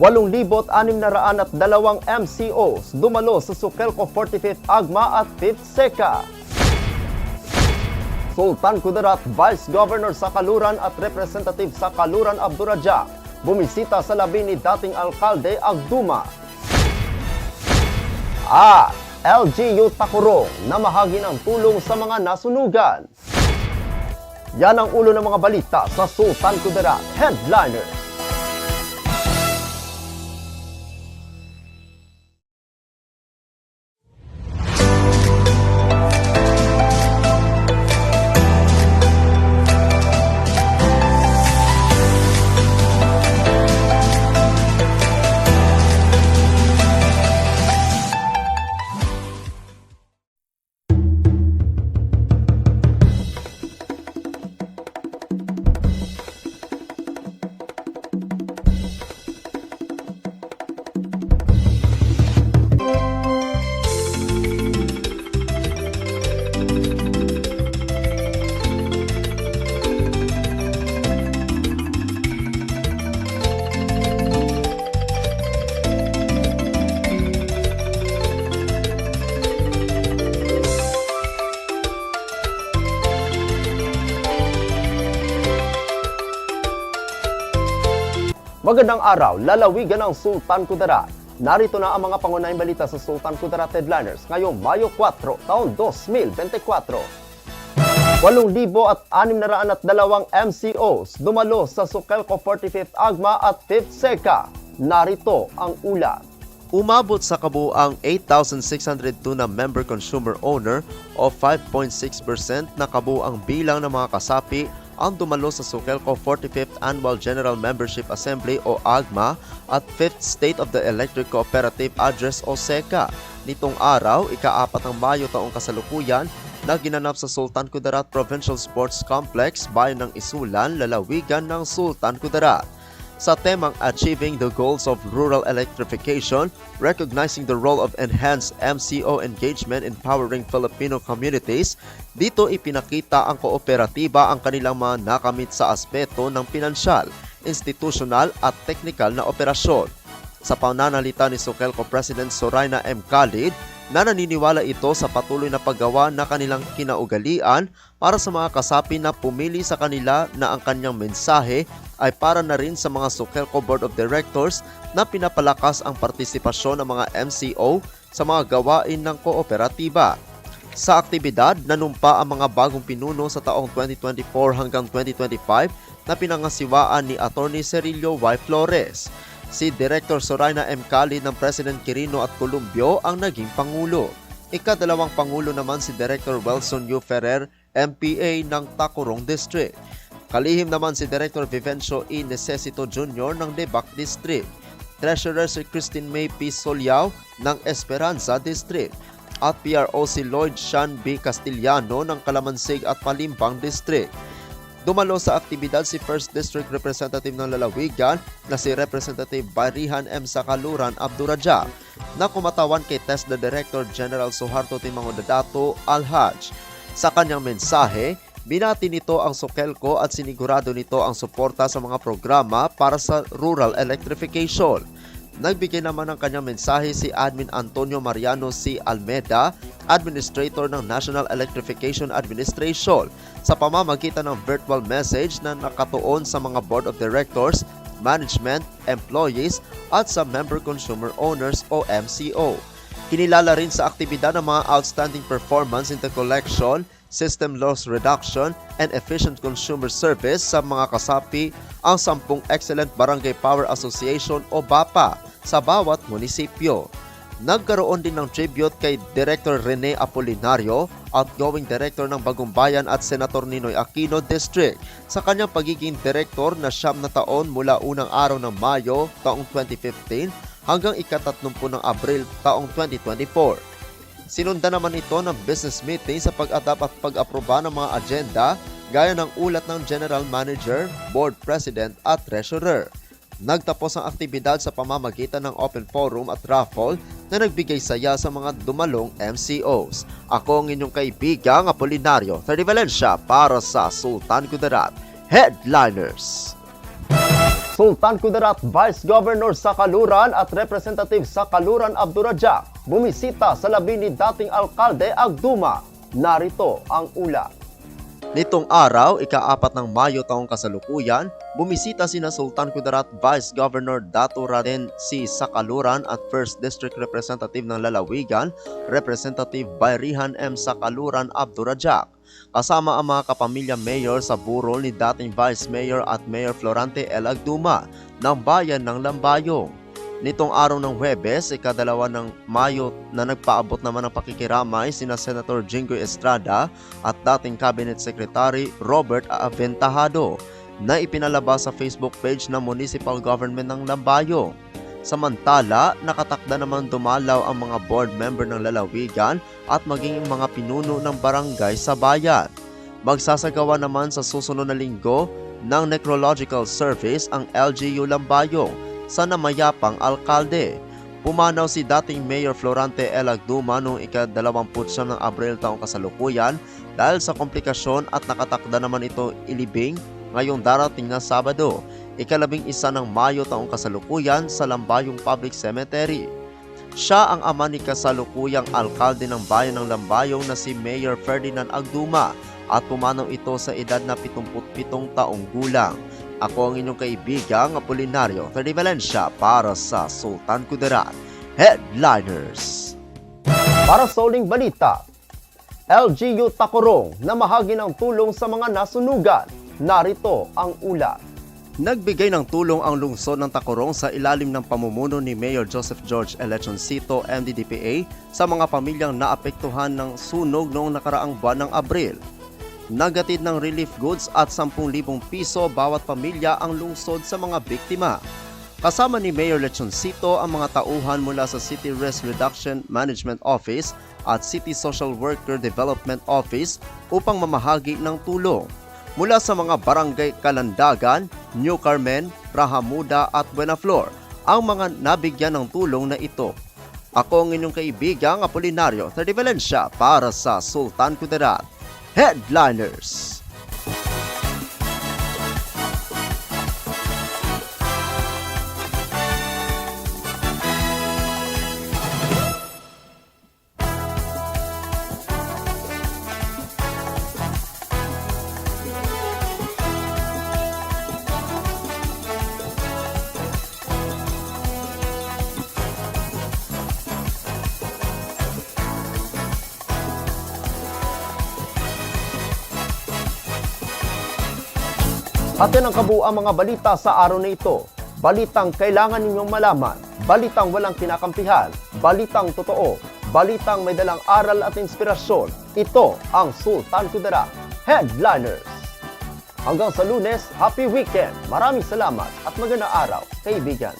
8,602 MCOs dumalo sa Sukelco 45th AGMA at 5th SECA. Sultan Kudarat Vice Governor sa Kaluran at Representative sa Kaluran Abduraja bumisita sa labi ni dating Alkalde Agduma. At LGU Takurong na mahagi ng tulong sa mga nasunugan. Yan ang ulo ng mga balita sa Sultan Kudarat Headliner. Magandang araw, lalawigan ng Sultan Kudarat. Narito na ang mga pangunahing balita sa Sultan Kudarat Headliners ngayong Mayo 4, taon 2024. 8,602 MCOs dumalo sa Sukelco 45th AGMA at 5th SECA. Narito ang ulat. Umabot sa kabuuang 8,602 na member consumer owner o 5.6% na kabuuang bilang ng mga kasapi ang dumalo sa Sukelco 45th Annual General Membership Assembly o AGMA at 5th State of the Electric Cooperative Address o SECA. Nitong araw, ika-4 ng Mayo taong kasalukuyan na ginanap sa Sultan Kudarat Provincial Sports Complex, bayan ng Isulan, lalawigan ng Sultan Kudarat. Sa temang Achieving the Goals of Rural Electrification, Recognizing the Role of Enhanced MCO Engagement in Empowering Filipino Communities, dito ipinakita ang kooperatiba ang kanilang mga nakamit sa aspeto ng pinansyal, institusyonal at teknikal na operasyon. Sa pananalita ni Sukelco President Soraina M. Khalid, na naniniwala ito sa patuloy na paggawa na kanilang kinaugalian para sa mga kasapi na pumili sa kanila na ang kanyang mensahe ay para na rin sa mga Sukelco Board of Directors na pinapalakas ang partisipasyon ng mga MCO sa mga gawain ng kooperatiba. Sa aktibidad, nanumpa ang mga bagong pinuno sa taong 2024 hanggang 2025 na pinangasiwaan ni Atty. Cerilio Y. Flores. Si Director Soraina M. Khalid ng President Quirino at Columbio ang naging Pangulo. Ikadalawang Pangulo naman si Director Wilson U. Ferrer, MPA ng Tacorong District. Kalihim naman si Director Vivencio E. Necesito Jr. ng Debac District. Treasurer si Christine May P. Soliao ng Esperanza District. At PRO si Lloyd Sean B. Castillano ng Calamansig at Palimbang District. Dumalo sa aktibidad si 1st District Representative ng lalawigan na si Representative Barihan M. Sakaluran Abduraja na kumatawan kay TESDA Director General Suharto Timangudadato Al-Haj. Sa kanyang mensahe, binati nito ang Sukelco at sinigurado nito ang suporta sa mga programa para sa rural electrification. Nagbigay naman ng kanyang mensahe si Admin Antonio Mariano C. Almeda, Administrator ng National Electrification Administration, sa pamamagitan ng virtual message na nakatuon sa mga Board of Directors, Management, Employees at sa Member Consumer Owners o MCO. Kinilala rin sa aktibidad ng mga outstanding performance in the collection, system loss reduction, and efficient consumer service sa mga kasapi ang 10 Excellent Barangay Power Association o BAPA sa bawat munisipyo. Nagkaroon din ng tribute kay Director Rene Apolinario, outgoing Director ng Bagong Bayan at Senator Ninoy Aquino District, sa kanyang pagiging Director na 9 na taon mula unang araw ng Mayo taong 2015 hanggang ika-30 ng Abril taong 2024. Sinundan naman ito ng business meeting sa pag-adapt at pag-aproba ng mga agenda gaya ng ulat ng General Manager, Board President at Treasurer. Nagtapos ang aktibidad sa pamamagitan ng open forum at raffle na nagbigay saya sa mga dumalong MCOs. Ako ang inyong kaibigang Apolinario, 30 Valencia para sa Sultan Kudarat Headliners. Sultan Kudarat Vice Governor sa Kaluran at Representative sa Kaluran Abdurrajak bumisita sa labi ni dating Alkalde Agduma. Narito ang ulat. Nitong araw, ika-4 ng Mayo taong kasalukuyan, bumisita sina Sultan Kudarat Vice Governor Dato Raden C. Sakaluran at 1st District Representative ng Lalawigan, Representative Bayrihan M. Sakaluran Abdurrajak, kasama ang mga kapamilya mayor sa burol ni dating Vice Mayor at Mayor Florante L. Agduma ng bayan ng Lambayong. Nitong araw ng Huwebes, ika-2 ng Mayo na nagpaabot naman ng pakikiramay sina Senator Jingoy Estrada at dating Cabinet Secretary Robert Aventahado na ipinalabas sa Facebook page ng Municipal Government ng Lambayong. Samantala, nakatakda naman dumalaw ang mga board member ng lalawigan at maging mga pinuno ng barangay sa bayan. Magsasagawa naman sa susunod na linggo ng necrological service ang LGU Lambayong sa namayapang alkalde. Pumanaw si dating Mayor Florante L. Agduma noong ika-29 ng Abril taong kasalukuyan dahil sa komplikasyon at nakatakda naman ito ilibing ngayong darating na Sabado, ika-11 ng Mayo taong kasalukuyan sa Lambayong Public Cemetery. Siya ang ama ni kasalukuyang alkalde ng bayan ng Lambayong na si Mayor Ferdinand Agduma at pumanaw ito sa edad na 77 taong gulang. Ako ang inyong kaibigang Apolinario Terry Valencia para sa Sultan Kudarat Headliners. Para sa uling balita, LGU Tacorong namahagi ng tulong sa mga nasunugan. Narito ang ulat. Nagbigay ng tulong ang lungsod ng Tacorong sa ilalim ng pamumuno ni Mayor Joseph George Elechoncito, MDDPA, sa mga pamilyang naapektuhan ng sunog noong nakaraang buwan ng Abril. Nagatid ng relief goods at 10,000 piso bawat pamilya ang lungsod sa mga biktima. Kasama ni Mayor Lechoncito ang mga tauhan mula sa City Risk Reduction Management Office at City Social Worker Development Office upang mamahagi ng tulong. Mula sa mga barangay Kalandagan, New Carmen, Rahamuda at Buenaflor ang mga nabigyan ng tulong na ito. Ako ang inyong kaibigang Apolinario Terry Valencia para sa Sultan Kudarat Headliners. Atin ang kabuuang mga balita sa araw na ito. Balitang kailangan ninyong malaman. Balitang walang kinakampihan. Balitang totoo. Balitang may dalang aral at inspirasyon. Ito ang Sultan Kudarat Headliners. Hanggang sa Lunes, happy weekend. Maraming salamat at magandang araw, kaibigan.